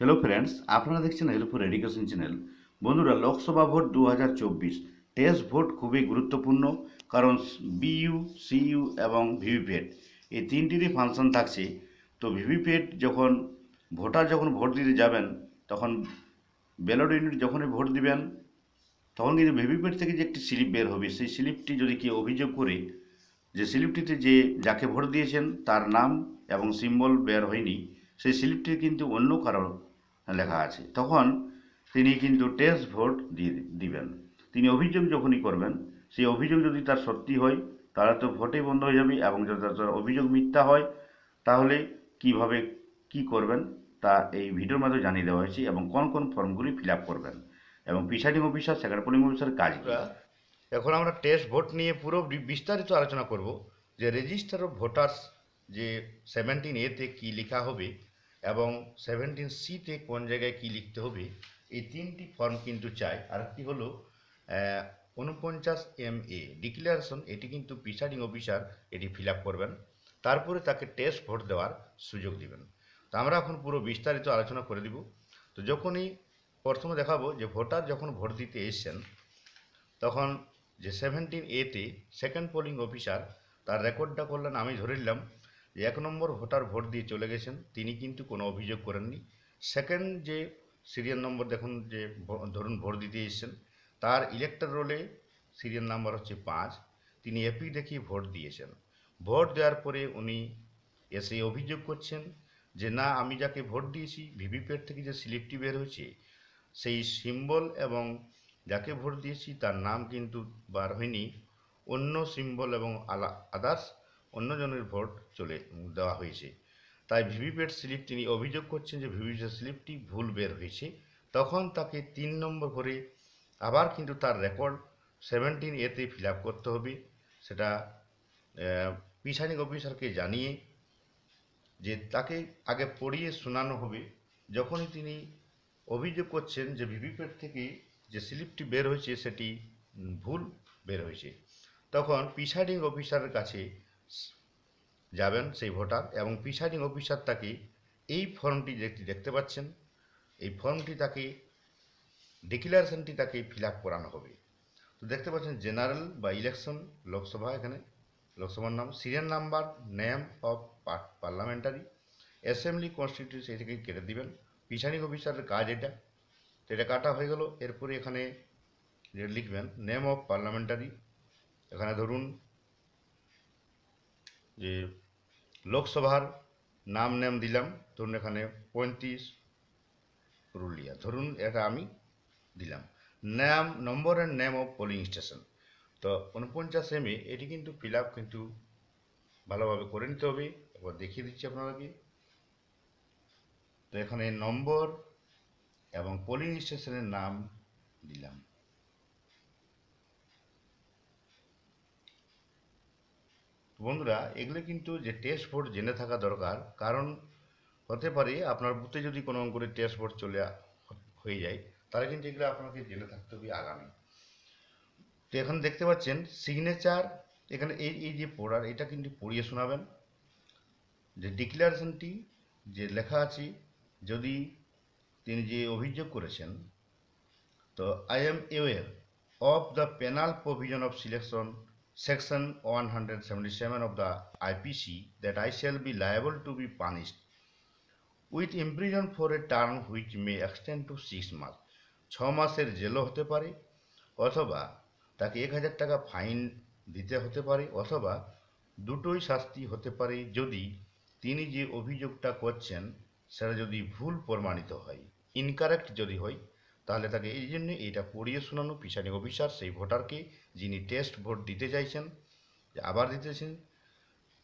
Hello friends, আপনারা দেখছেন helpful education channel. বন্ধুরা, লোকসভা ভোট 2024 টেস্ট ভোট খুবই গুরুত্বপূর্ণ, কারণ বিইউ, সিইউ এবং ভিভিপ্যাট এই তিনটিরই ফাংশন থাকছে। তো ভিভিপ্যাট যখন ভোটার যখন ভোট দিতে যাবেন, তখন ব্যালট ইউনিট যখনই ভোট দিবেন, তখন কিন্তু ভিভিপ্যাট থেকে যে একটি স্লিপ বের হবে, সেই স্লিপটি যদি কেউ অভিযোগ করে যে স্লিপটিতে যে যাকে ভোট দিয়েছেন তার নাম এবং সিম্বল বের হয়নি, সেই স্লিপটি কিন্তু অন্য কারো লেখা আছে, তখন তিনি কিন্তু টেস্ট ভোট দিয়ে দিবেন। তিনি অভিযোগ যখনই করবেন, সেই অভিযোগ যদি তার সত্যি হয়, তাহলে তো ভোটই বন্ধ হয়ে যাবে, এবং যদি তার অভিযোগ মিথ্যা হয়, তাহলে কিভাবে কি করবেন তা এই ভিডিওর মাধ্যমে জানিয়ে দেওয়া হয়েছে, এবং কোন কোন ফর্মগুলি ফিল আপ করবেন, এবং প্রিসাইডিং অফিসার, সেকেন্ড পোলিং অফিসারের কাজ কী। এখন আমরা টেস্ট ভোট নিয়ে পুরো বিস্তারিত আলোচনা করব, যে রেজিস্টার অফ ভোটার্স যে 17A-তে কী লেখা হবে এবং 17C-তে কোন জায়গায় কী লিখতে হবে, এই তিনটি ফর্ম কিন্তু চাই। আর একটি হলো 49MA ডিক্লারেশন, এটি কিন্তু প্রিসাইডিং অফিসার এটি ফিল আপ করবেন, তারপরে তাকে টেস্ট ভোট দেওয়ার সুযোগ দিবেন। তো আমরা এখন পুরো বিস্তারিত আলোচনা করে দিব। তো যখনই প্রথমে দেখাবো যে ভোটার যখন ভোট দিতে এসছেন, তখন যে 17A-তে সেকেন্ড পোলিং অফিসার তার রেকর্ডটা করলেন। আমি ধরে নিলাম যে 1 নম্বর ভোটার ভোট দিয়ে চলে গেছেন, তিনি কিন্তু কোনো অভিযোগ করেননি। সেকেন্ড যে সিরিয়াল নম্বর দেখুন, যে ধরুন ভোট দিতে এসেছেন, তার ইলেক্টর রোলে সিরিয়াল নাম্বার হচ্ছে 5, তিনি এপি দেখিয়ে ভোট দিয়েছেন। ভোট দেওয়ার পরে উনি এসে অভিযোগ করছেন যে না, আমি যাকে ভোট দিয়েছি, ভিভিপ্যাট থেকে যে স্লিপটি বের হয়েছে, সেই সিম্বল এবং যাকে ভোট দিয়েছি তার নাম কিন্তু বার হয়নি, অন্য সিম্বল এবং আদার্স অন্যজনের ভোট চলে দেওয়া হয়েছে। তাই ভিভিপ্যাট স্লিপ তিনি অভিযোগ করছেন যে ভিভিপ্যাট স্লিপটি ভুল বের হয়েছে। তখন তাকে 3 নম্বর করে আবার কিন্তু তার রেকর্ড 17A-তে ফিল আপ করতে হবে। সেটা প্রিসাইডিং অফিসারকে জানিয়ে যে তাকে আগে পড়িয়ে শোনানো হবে। যখনই তিনি অভিযোগ করছেন যে ভিভিপ্যাট থেকে যে স্লিপটি বের হয়েছে সেটি ভুল বের হয়েছে, তখন প্রিসাইডিং অফিসারের কাছে যাবেন সেই ভোটার, এবং প্রিসাইডিং অফিসার তাকে এই ফর্মটি দেখতে পাচ্ছেন, এই ফর্মটি তাকে ডিক্লারেশনটি তাকে ফিল আপ করানো হবে। তো দেখতে পাচ্ছেন জেনারেল বা ইলেকশন লোকসভা, এখানে লোকসভার নাম, serial number, name of parliamentary, assembly constitution, এটাকে কেটে দিবেন। প্রিসাইডিং অফিসারের কাজ এটা। তো এটা কাটা হয়ে গেল। এরপরে এখানে লিখবেন নেম অফ পার্লামেন্টারি, এখানে ধরুন যে লোকসভার নেম দিলাম, ধরুন এখানে 35 পুরুলিয়া, ধরুন এটা আমি দিলাম। Number and name of polling station, তো 49MA এটি কিন্তু ফিল আপ কিন্তু ভালোভাবে করে নিতে হবে। এবার দেখিয়ে দিচ্ছি আপনাদেরকে। তো এখানে নম্বর এবং পোলিং স্টেশনের নাম দিলাম। বন্ধুরা, এগুলো কিন্তু যে টেস্ট ভোট জেনে থাকা দরকার, কারণ হতে পারে আপনার বুথে যদি কোনো করে টেস্ট ভোট হয়ে যায়, তাহলে কিন্তু এগুলো আপনাকে জেনে থাকতে হবে আগামী। তো এখানে দেখতে পাচ্ছেন সিগনেচার, এখানে এই যে পড়ার, এটা কিন্তু পড়িয়ে শোনাবেন যে ডিক্লারেশনটি যে লেখা আছে, যদি তিনি যে অভিযোগ করেছেন, তো I am aware of the penal provision of selection section 177 of the IPC that I shall be liable to be punished with imprisonment for a term which may extend to 6 months। 6 মাসের জেলও হতে পারে, অথবা তাকে 1000 টাকা fine দিতে হতে পারে, অথবা দুটোই শাস্তি হতে পারে যদি তিনি যে অভিযোগটা করছেন সেটা যদি ভুল প্রমাণিত হয়, ইনকারেক্ট যদি হয়, তাহলে তাকে এই জন্য এইটা পড়িয়ে শোনানো প্রিসাইডিং অফিসার সেই ভোটারকে, যিনি টেস্ট ভোট দিতে চাইছেন, আবার দিতেছেন,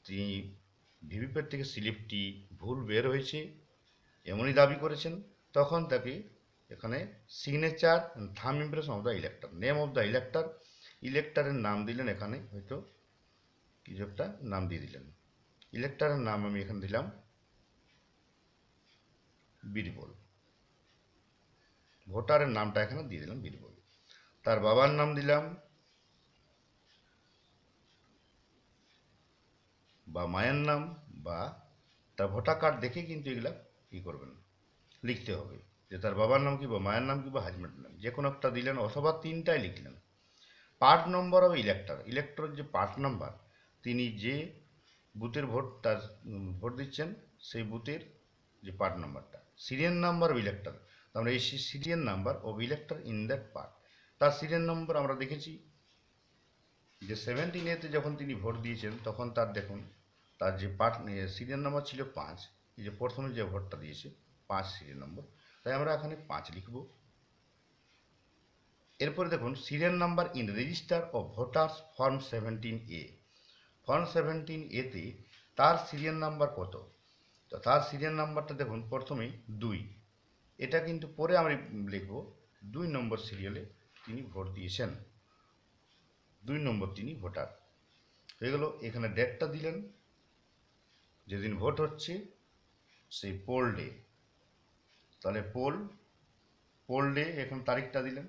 তিনি ভিভিপ্যাট থেকে স্লিপটি ভুল বের হয়েছে এমনই দাবি করেছেন, তখন তাকে এখানে signature thumb impression of the elector, name of the elector, ইলেক্টরের নাম দিলেন, এখানে হয়তো কিছু একটা নাম দিয়ে দিলেন। ইলেক্টরের নাম আমি এখানে দিলাম বীরবল, ভোটারের নামটা এখানে দিয়ে দিলাম বীরবল, তার বাবার নাম দিলাম বা মায়ের নাম, বা তার ভোটার কার্ড দেখে কিন্তু এগুলা কি করবেন, লিখতে হবে, যে তার বাবার নাম কি বা মায়ের নাম কি বা হাজব্যান্ডের নাম, যে কোনো একটা দিলেন অথবা তিনটাই লিখলেন। পার্ট নম্বর অফ ইলেক্টর যে পার্ট নাম্বার, তিনি যে বুথের ভোট তার ভোট দিচ্ছেন সেই বুথের যে পার্ট নাম্বারটা। সিরিয়াল নাম্বার অফ ইলেক্টর, আমরা এই serial number of elector in that part, তার সিরিয়াল নম্বর আমরা দেখেছি যে 17A-তে যখন তিনি ভোট দিয়েছেন তখন তার দেখুন তার যে পার্ট সিরিয়াল নাম্বার ছিল 5, এই যে প্রথমে যে ভোটটা দিয়েছে 5 সিরিয়াল নম্বর, তাই আমরা এখানে 5 লিখব। এরপরে দেখুন serial number in register of voters form 17A, form 17A-তে তার সিরিয়াল নাম্বার কত, তো তার সিরিয়াল নাম্বারটা দেখুন প্রথমেই 2, এটা কিন্তু পরে আমরা লিখব 2 নম্বর সিরিয়ালে তিনি ভোট দিয়েছেন, 2 নম্বর তিনি ভোটার হয়ে গেল। এখানে ডেটটা দিলেন, যেদিন ভোট হচ্ছে সেই পোল ডে, তাহলে পোল ডে এখন তারিখটা দিলেন।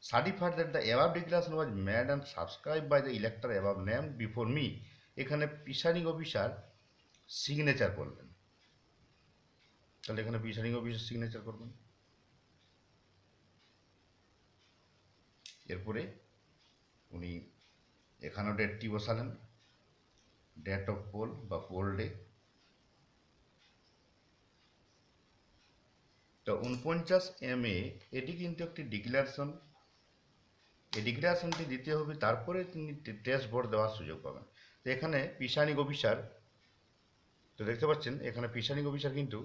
Certified that the above declaration was made and subscribe bye the elector above name before me, এখানে প্রিসাইডিং অফিসার সিগনেচার করবেন, তাহলে এখানে প্রিসাইডিং অফিসার সিগনেচার করবেন। এরপরে উনি এখানেও ডেটটি বসালেন, ডেট অফ পোল বা পোল ডে। তো 49MA এটি কিন্তু একটি ডিক্লারেশন, এই ডিক্লারেশনটি দিতে হবে, তারপরে তিনি টেস্ট ভোট দেওয়ার সুযোগ পাবেন। তো এখানে প্রিসাইডিং অফিসার, তো দেখতে পাচ্ছেন এখানে প্রিসাইডিং অফিসার কিন্তু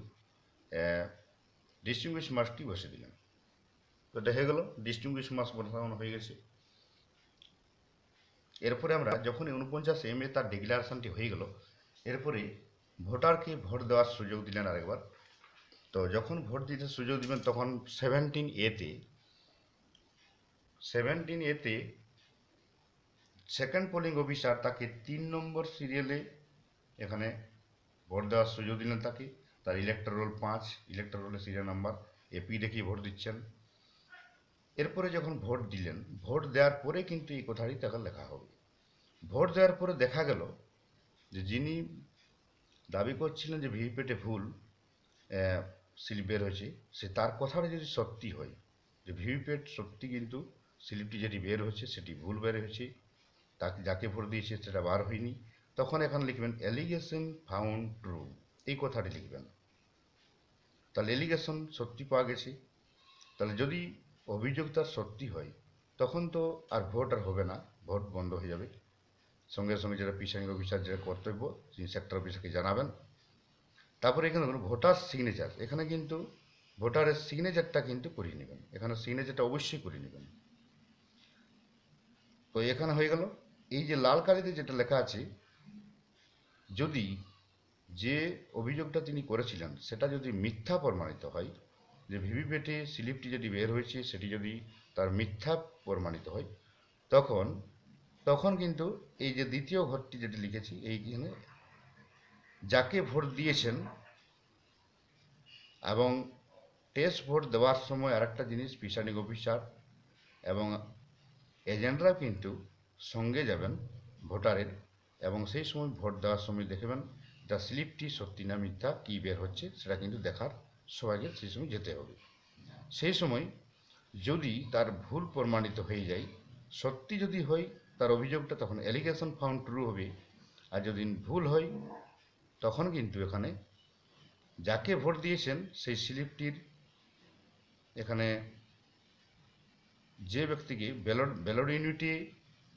ডিস্টিংগুইশ মার্কসটি বসে দিলেন, তো দেখা গেল ডিস্টিংগুইশ মার্কস বসানো হয়ে গেছে। এরপরে আমরা যখন 49MA তার ডিক্লারেশনটি হয়ে গেল, এরপরে ভোটারকে ভোট দেওয়ার সুযোগ দিলেন আরেকবার। তো যখন ভোট দিতে সুযোগ দিবেন তখন 17A-তে সেকেন্ড পোলিং অফিসার তাকে 3 নম্বর সিরিয়ালে এখানে ভোট দেওয়ার সুযোগ দিলেন তাকে, তার ইলেক্টর রোল 5, ইলেক্টর রোলের সিরিয়াল নাম্বার AP দেখিয়ে ভোট দিচ্ছেন। এরপরে যখন ভোট দিলেন, ভোট দেওয়ার পরে কিন্তু এই কথাটি তাকে লেখা হবে। ভোট দেওয়ার পরে দেখা গেল যে যিনি দাবি করছিলেন যে ভিভিপ্যাটে ভুল স্লিপ বের হয়েছে, সে তার কথাটা যদি সত্যি হয় যে ভিভিপ্যাট সত্যি কিন্তু স্লিপটি যেটি বের হয়েছে সেটি ভুল বের হয়েছে, তাকে যাকে ভোট দিয়েছে সেটা বার হয়নি, তখন এখানে লিখবেন অ্যালিগেশন ফাউন্ড ট্রু, এই কথাটি লিখবেন। তাহলে অ্যালিগেশন সত্যি পাওয়া গেছে, তাহলে যদি অভিযোগ তার সত্যি হয় তখন তো আর ভোট আর হবে না, ভোট বন্ধ হয়ে যাবে। সঙ্গে সঙ্গে যেটা প্রিসাইডিং অফিসার যেটা কর্তব্য তিনি সেক্টর অফিসারকে জানাবেন। তারপরে এখানে ধরুন ভোটার সিগনেচার, এখানে কিন্তু ভোটারের সিগনেচারটা কিন্তু করিয়ে নেবেন, এখানে সিগনেচারটা অবশ্যই করিয়ে নেবেন। তো এখানে হয়ে গেল। এই যে লাল কালিতে যেটা লেখা আছে, যদি যে অভিযোগটা তিনি করেছিলেন সেটা যদি মিথ্যা প্রমাণিত হয়, যে ভিভিপ্যাটে স্লিপটি যেটি বের হয়েছে সেটি যদি তার মিথ্যা প্রমাণিত হয়, তখন কিন্তু এই যে দ্বিতীয় ঘরটি যেটি লিখেছি এইখানে যাকে ভোট দিয়েছেন, এবং টেস্ট ভোট দেওয়ার সময় আরেকটা জিনিস প্রিসাইডিং অফিসার এবং এজেন্টরা কিন্তু সঙ্গে যাবেন ভোটারের, এবং সেই সময় ভোট দেওয়ার সময় দেখবেন এটা স্লিপটি সত্যি না মিথ্যা কী বের হচ্ছে সেটা কিন্তু দেখার সবাইকে সেই সময় যেতে হবে। সেই সময় যদি তার ভুল প্রমাণিত হয়ে যায়, সত্যি যদি হয় তার অভিযোগটা, তখন অ্যালিগেশন ফাউন্ড ট্রু হবে, আর যদি ভুল হয় তখন কিন্তু এখানে যাকে ভোট দিয়েছেন সেই স্লিপটির এখানে যে ব্যক্তিকে ব্যালট ইউনিটে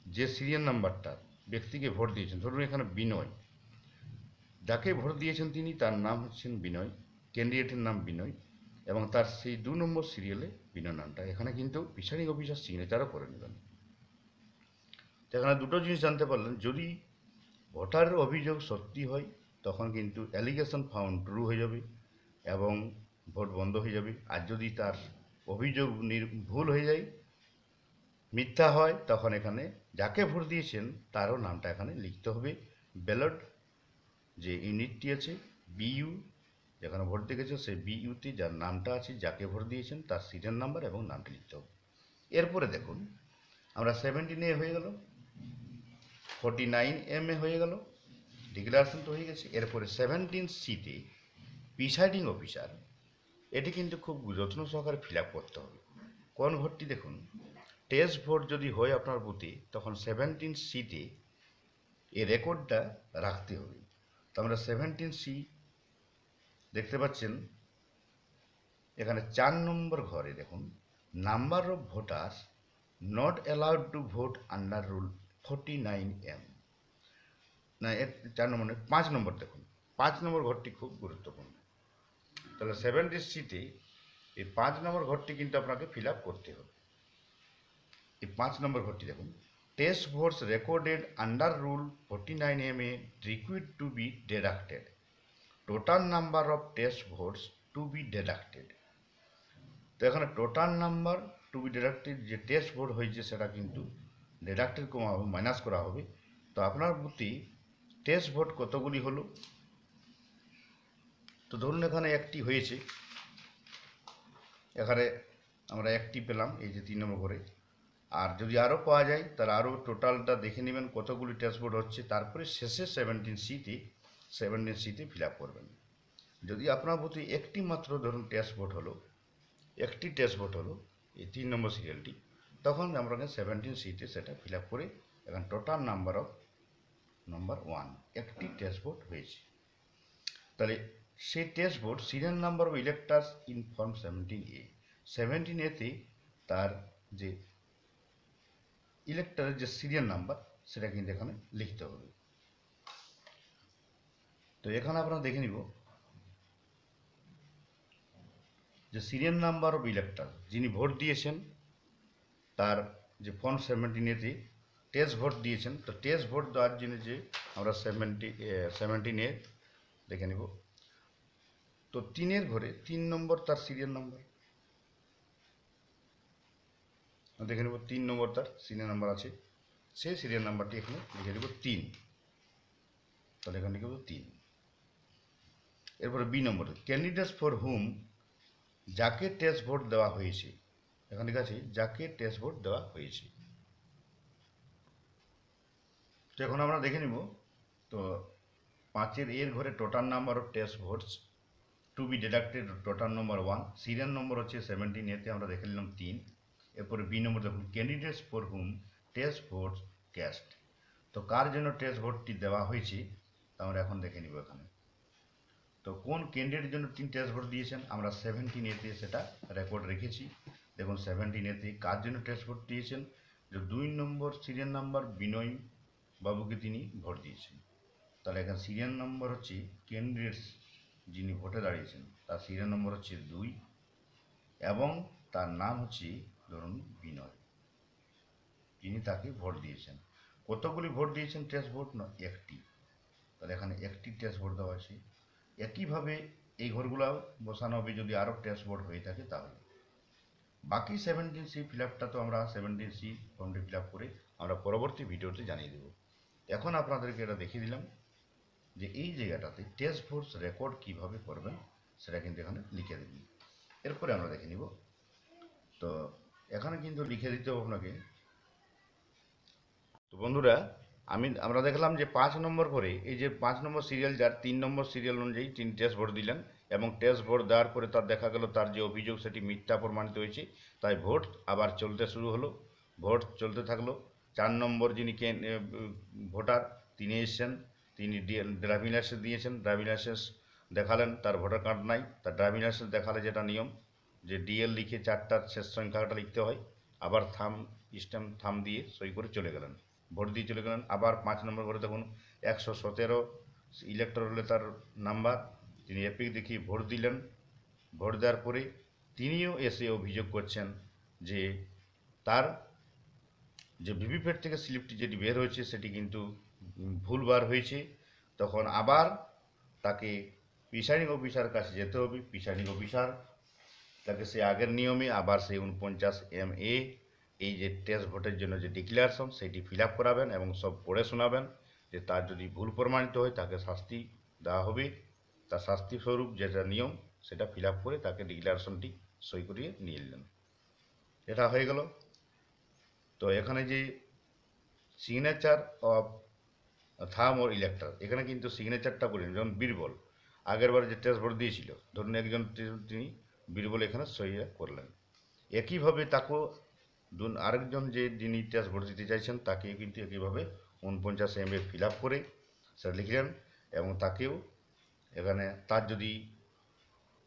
যে সিরিয়াল নাম্বারটা ব্যক্তিকে ভোট দিয়েছেন, ধরুন এখানে বিনয়, যাকে ভোট দিয়েছেন তিনি, তার নাম হচ্ছেন বিনয়, ক্যান্ডিডেটের নাম বিনয়, এবং তার সেই 2 নম্বর সিরিয়ালে বিনয় নামটা এখানে কিন্তু প্রিসাইডিং অফিসার সিগনেচারও করে নেবেন। এখানে দুটো জিনিস জানতে পারলেন, যদি ভোটারের অভিযোগ সত্যি হয় তখন কিন্তু অ্যালিগেশন ফাউন্ড ট্রু হয়ে যাবে এবং ভোট বন্ধ হয়ে যাবে, আর যদি তার অভিযোগ ভুল হয়ে যায়, মিথ্যা হয়, তখন এখানে যাকে ভোট দিয়েছেন তারও নামটা এখানে লিখতে হবে। ব্যালট যে ইউনিটটি আছে BU, যেখানে ভোট দেখেছে সেই BUতে যার নামটা আছে, যাকে ভোট দিয়েছেন তার সিরিয়াল নাম্বার এবং নামটি লিখতে হবে। এরপরে দেখুন আমরা 17A হয়ে গেল, 49MA হয়ে গেল, ডিক্লারেশন তো হয়ে গেছে। এরপরে 17C-তে প্রিসাইডিং অফিসার এটি কিন্তু খুব যত্ন সহকারে ফিল আপ করতে হবে। কোন ঘরটি দেখুন, টেস্ট ভোট যদি হয় আপনার বুথে, তখন 17C-তে এই রেকর্ডটা রাখতে হবে। তো আমরা 17C দেখতে পাচ্ছেন, এখানে 4 নম্বর ঘরে দেখুন, number of voters not allowed to vote under rule 49M। না, এর 4 নম্বর নয়, 5 নম্বর দেখুন, 5 নম্বর ঘরটি খুব গুরুত্বপূর্ণ। তাহলে 70C-তে এই 5 নম্বর ঘরটি কিন্তু আপনাকে ফিল আপ করতে হবে। এই 5 নম্বর ঘরটি দেখুন, test votes recorded under rule 49M required to be deducted. Total number of test votes to be deducted. তো এখানে total number to be deducted, যে টেস্ট ভোট হয়েছে সেটা কিন্তু ডিডাক্টেড করা হবে, মাইনাস করা হবে। তো আপনার বুথে টেস্ট ভোট কতগুলি হলো? তো ধরুন এখানে একটি হয়েছে, এখানে আমরা একটি পেলাম, এই যে 3 নম্বর ঘরে। আর যদি আরও পাওয়া যায় তাহলে আরও টোটালটা দেখে নেবেন কতগুলি টেস্ট ভোট হচ্ছে, তারপরে শেষে 17C-তে ফিল আপ করবেন। যদি আপনার বুথে একটি মাত্র ধরুন টেস্ট ভোট হলো, একটি টেস্ট ভোট হলো, এই 3 নম্বর সিরিয়ালটি, তখন আমরা 17C-তে সেটা ফিল আপ করে এখন টোটাল নাম্বার অফ নাম্বার 1, একটি টেস্ট ভোট হয়েছে। তাহলে সেই test vote serial number of electors in form 17A, 17A-তে তার যে ইলেক্টরের যে সিরিয়াল নাম্বার সেটা কিন্তু এখানে লিখতে হবে। তো এখানে আপনারা দেখে নিব যে সিরিয়াল নাম্বার অফ ইলেক্টর, যিনি ভোট দিয়েছেন তার যে ফর্ম 17A-তে টেস্ট ভোট দিয়েছেন। তো টেস্ট ভোট দেওয়ার জন্য যে আমরা 17A দেখে নিব। তো 3-এর ঘরে 3 নম্বর তার সিরিয়াল নাম্বার দেখে নেব, 3 নম্বর তার সিরিয়াল নাম্বার আছে, সেই সিরিয়াল নাম্বারটি এখানে লিখে দেব 3। তাহলে এখানে লিখে দেব 3। এরপরে বি নম্বর, ক্যান্ডিডেটস ফর হুম, যাকে টেস্ট ভোট দেওয়া হয়েছে, এখানে লেখা আছে যাকে টেস্ট ভোট দেওয়া হয়েছে। তো এখন আমরা দেখে নিব। তো 5-এর এর ঘরে total number of test votes to be deducted, total number 1, serial number হচ্ছে 17A-তে আমরা দেখে নিলাম 3। এরপরে বি নম্বর দেখুন, candidates for hmm test votes cast. তো কার জন্য টেস্ট ভোটটি দেওয়া হয়েছে তা আমরা এখন দেখে নিব এখানে। তো কোন ক্যান্ডিডেটের জন্য 3 টেস্ট ভোট দিয়েছেন, আমরা 17A-তে সেটা রেকর্ড রেখেছি। দেখুন 17A-তে কার জন্য টেস্ট ভোট দিয়েছেন, যে 2 নম্বর সিরিয়াল নাম্বার বিনয় বাবুকে তিনি ভোট দিয়েছেন। তাহলে এখানে সিরিয়াল নম্বর হচ্ছে ক্যান্ডিডেটস যিনি ভোটে দাঁড়িয়েছেন তার সিরিয়াল নম্বর হচ্ছে 2 এবং তার নাম হচ্ছে ধরুন বিনয়, যিনি তাকে ভোট দিয়েছেন। কতগুলি ভোট দিয়েছেন টেস্ট ভোট? না, একটি। তাহলে এখানে একটি টেস্ট ভোট দেওয়া আছে। একইভাবে এই ঘরগুলো বসানো হবে যদি আরও টেস্ট ভোট হয়ে থাকে তাহলে। বাকি 17C ফিল আপটা তো আমরা 17C ফর্মটি ফিল আপ করে আমরা পরবর্তী ভিডিওতে জানিয়ে দেব। এখন আপনাদেরকে এটা দেখিয়ে দিলাম যে এই জায়গাটাতে টেস্ট ভোটস রেকর্ড কিভাবে করবেন সেটা কিন্তু এখানে লিখে দেবেন। এরপরে আমরা দেখে নিব। তো এখানে কিন্তু লিখে দিতে হবে আপনাকে। তো বন্ধুরা, আমরা দেখলাম যে 5 নম্বর করে এই যে 5 নম্বর সিরিয়াল, যার 3 নম্বর সিরিয়াল অনুযায়ী তিনি টেস্ট ভোট দিলেন এবং টেস্ট ভোট দেওয়ার পরে তার দেখা গেল তার যে অভিযোগ সেটি মিথ্যা প্রমাণিত হয়েছে, তাই ভোট আবার চলতে শুরু হলো। ভোট চলতে থাকলো। 4 নম্বর যিনি ভোটার তিনি এসেছেন, তিনি ড্রাইভিং লাইসেন্স দিয়েছেন, ড্রাইভিং লাইসেন্স দেখালেন, তার ভোটার কার্ড নাই, তার ড্রাইভিং লাইসেন্স দেখালে যেটা নিয়ম যে ডিএল লিখে 4টার শেষ সংখ্যাটা লিখতে হয়, আবার স্ট্যাম্প থাম দিয়ে সই করে চলে গেলেন, ভোট দিয়ে চলে গেলেন। আবার 5 নম্বর করে দেখুন 117 ইলেকট্রাল তার নাম্বার, তিনি এপিক দেখিয়ে ভোট দিলেন। ভোট দেওয়ার পরে তিনিও এসে অভিযোগ করছেন যে তার যে ভিভিপ্যাট থেকে স্লিপটি যেটি বের হয়েছে সেটি কিন্তু ভুলবার হয়েছে। তখন আবার তাকে প্রিসাইডিং অফিসার কাছে যেতে হবে। প্রিসাইডিং অফিসার তাকে সে আগের নিয়মে আবার সেই 49MA এই যে টেস্ট ভোটের জন্য যে ডিক্লারেশন সেটি ফিল আপ করাবেন এবং সব পড়ে শোনাবেন, যে তার যদি ভুল প্রমাণিত হয় তাকে শাস্তি দেওয়া হবে। তার শাস্তি স্বরূপ যেটা নিয়ম সেটা ফিল আপ করে তাকে ডিক্লারেশনটি সই করিয়ে নিয়ে এলেন। এটা হয়ে গেল। তো এখানে যে সিগনেচার অফ থাম ওর ইলেক্টর, এখানে কিন্তু সিগনেচারটা করেন, যেমন বীরবল আগেরবার যে টেস্ট ভোট দিয়েছিল, ধরুন একজন তিনি বীরবল এখানে সই করলেন। একইভাবে তাকেও আরেকজন যিনি টেস্ট ভোট দিতে চাইছেন তাকে কিন্তু একইভাবে 49 MA ফিল আপ করে সেটা লিখলেন এবং তাকেও এখানে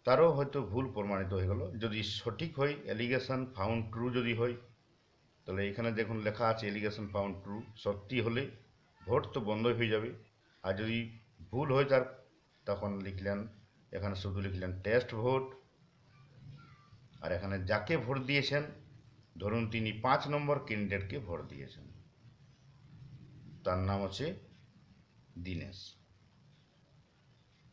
তারও হয়তো ভুল প্রমাণিত হয়ে গেল। যদি সঠিক হয়, অ্যালিগেশন ফাউন্ড ট্রু যদি হয়, তাহলে এখানে দেখুন লেখা আছে অ্যালিগেশন ফাউন্ড ট্রু, সত্যি হলে ভোট তো বন্ধই হয়ে যাবে। আর যদি ভুল হয় তখন লিখলেন, এখানে শুধু লিখলেন টেস্ট ভোট। আর এখানে যাকে ভোট দিয়েছেন, ধরুন তিনি 5 নম্বর ক্যান্ডিডেটকে ভোট দিয়েছেন, তার নাম হচ্ছে দীনেশ।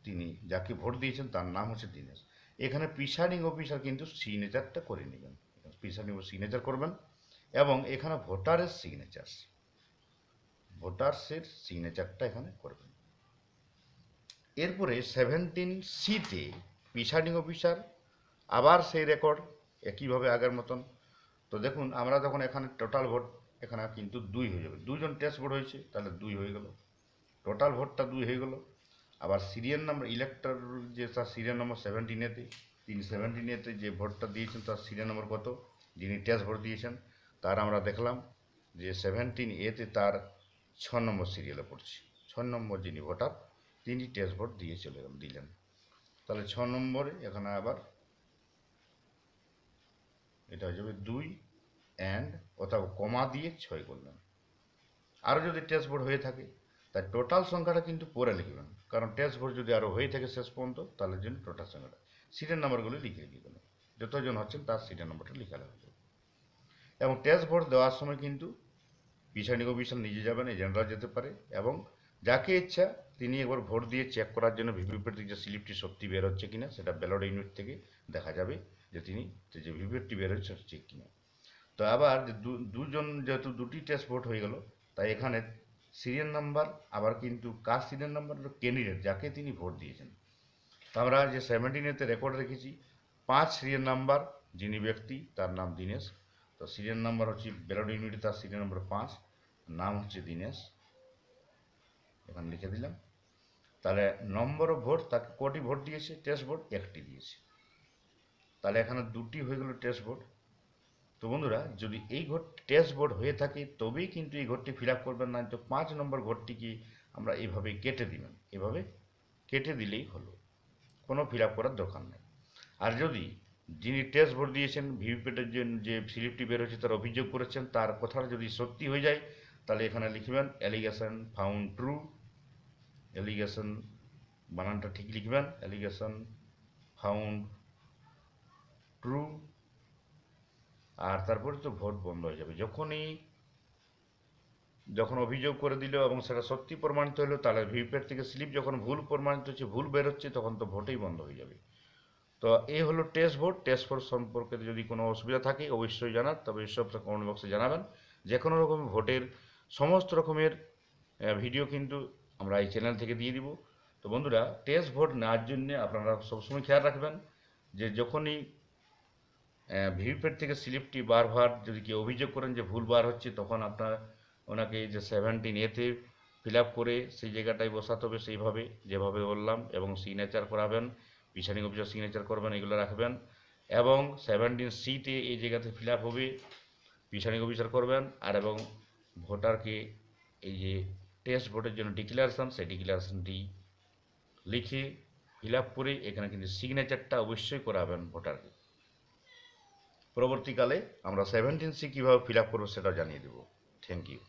তিনি যাকে ভোট দিয়েছেন তার নাম হচ্ছে দীনেশ। এখানে প্রিসাইডিং অফিসার কিন্তু সিগনেচারটা করে নেবেন, প্রিসাইডিং সিগনেচার করবেন এবং এখানে ভোটার্সের সিগনেচারটা এখানে করবেন। এরপরে 17C-তে প্রিসাইডিং অফিসার আবার সেই রেকর্ড একইভাবে আগের মতন। তো দেখুন আমরা যখন এখানে টোটাল ভোট এখানে কিন্তু 2 হয়ে যাবে, 2 জন টেস্ট ভোট হয়েছে তাহলে 2 হয়ে গেল, টোটাল ভোটটা 2 হয়ে গেল। আবার সিরিয়াল নাম্বার ইলেক্টর যে তার সিরিয়াল নম্বর 17A-তে, তিনি 17A-তে যে ভোটটা দিয়েছেন তার সিরিয়াল নম্বর কত, যিনি টেস্ট ভোট দিয়েছেন তার আমরা দেখলাম যে 17A-তে তার 6 নম্বর সিরিয়ালে পড়ছে। 6 নম্বর যিনি ভোটার তিনি টেস্ট ভোট দিয়ে দিলেন। তাহলে 6 নম্বরে এখানে আবার এটা হয়ে যাবে 2 অ্যান্ড অথবা কমা দিয়ে 6 করলেন। আরও যদি টেস্ট ভোট হয়ে থাকে তাই টোটাল সংখ্যাটা কিন্তু পরে লিখবেন, কারণ টেস্ট ভোট যদি আরও হয়ে থাকে শেষ পর্যন্ত তাহলে জন্য টোটাল সংখ্যাটা সিরিয়াল নাম্বারগুলো লিখে দিবেন, যতজন হচ্ছেন তার সিরিয়াল নাম্বারটা লিখে হয়ে যাবে। এবং টেস্ট ভোট দেওয়ার সময় কিন্তু প্রিসাইডিং অফিসার নিজে যাবেন, এজেন্টরা যেতে পারে, এবং যাকে ইচ্ছা তিনি একবার ভোট দিয়ে চেক করার জন্য ভিভিপ্যাট যে স্লিপটি সত্যি বের হচ্ছে কিনা সেটা ব্যালট ইউনিট থেকে দেখা যাবে যে তিনি যে ভিভিপ্যাটটি বের হচ্ছে ঠিক কিনা। তো আবার দুজন যেহেতু 2টি টেস্ট ভোট হয়ে গেল তাই এখানে সিরিয়াল নাম্বার আবার কিন্তু কার সিরিয়াল নাম্বার, ক্যান্ডিডেট যাকে তিনি ভোট দিয়েছেন। তো আমরা যে 17-এতে রেকর্ড রেখেছি 5 সিরিয়াল নাম্বার যিনি ব্যক্তি তার নাম দীনেশ। তো সিরিয়াল নাম্বার হচ্ছে ব্যালট ইউনিটে তার সিরিয়াল নাম্বার 5, নাম হচ্ছে দীনেশ, এখানে লিখে দিলাম। তাহলে নম্বর অফ ভোট তাকে কটি ভোট দিয়েছে, টেস্ট ভোট 1টি দিয়েছে, তাহলে এখানে 2টি হয়ে গেল টেস্ট ভোট। তো বন্ধুরা যদি এই টেস্ট ভোট হয়ে থাকে তবেই কিন্তু এই ঘরটি ফিল আপ করবেন, না তো 5 নম্বর ঘরটিকে আমরা এইভাবে কেটে দিবেন, এভাবে কেটে দিলেই হলো, কোনো ফিল আপ করার দরকার নেই। আর যদি যিনি টেস্ট ভোট দিয়েছেন ভিভিপ্যাটের যে স্লিপটি বের হয়েছে তার অভিযোগ করেছেন তার কথাটা যদি সত্যি হয়ে যায় তাহলে এখানে লিখবেন অ্যালিগেশন ফাউন্ড ট্রু, অ্যালিগেশন বানানটা ঠিক লিখবেন, অ্যালিগেশন ফাউন্ড ট্রু। আর তারপরে তো ভোট বন্ধ হয়ে যাবে। যখন অভিযোগ করে দিল এবং সেটা সত্যি প্রমাণিত হলো তাহলে ভিভিপ্যাট থেকে স্লিপ যখন ভুল প্রমাণিত হচ্ছে, ভুল বেরোচ্ছে, তখন তো ভোটেই বন্ধ হয়ে যাবে। তো এই হলো টেস্ট ভোট। টেস্ট ভোট সম্পর্কে যদি কোনো অসুবিধা থাকে অবশ্যই জানান, তবে এসব কমেন্ট বক্সে জানাবেন। যে কোনো রকম ভোটের সমস্ত রকমের ভিডিও কিন্তু আমরা এই চ্যানেল থেকে দিয়ে দিব। তো বন্ধুরা টেস্ট ভোট নেওয়ার জন্য আপনারা সবসময় খেয়াল রাখবেন যে যখনই ভিভিপ্যাট থেকে স্লিপটি বারবার যদি কেউ অভিযোগ করেন যে ভুল বার হচ্ছে, তখন ওনাকে যে 17A-তে ফিল আপ করে সেই জায়গাটায় বসাতে হবে সেইভাবে যেভাবে বললাম, এবং সিগনেচার করাবেন, প্রিসাইডিং অফিসার সিগনেচার করবেন, এগুলো রাখবেন। এবং 17C-তে এই জায়গাতে ফিল আপ হবে, প্রিসাইডিং অফিসার করবেন। আর এবং ভোটারকে এই যে টেস্ট ভোটের জন্য ডিক্লারেশন, সেই ডিক্লারেশনটি লিখে ফিল আপ করে এখানে কিন্তু সিগনেচারটা অবশ্যই করাবেন ভোটারকে। পরবর্তীকালে আমরা 17C কীভাবে ফিল আপ করবো সেটাও জানিয়ে দেবো। Thank you.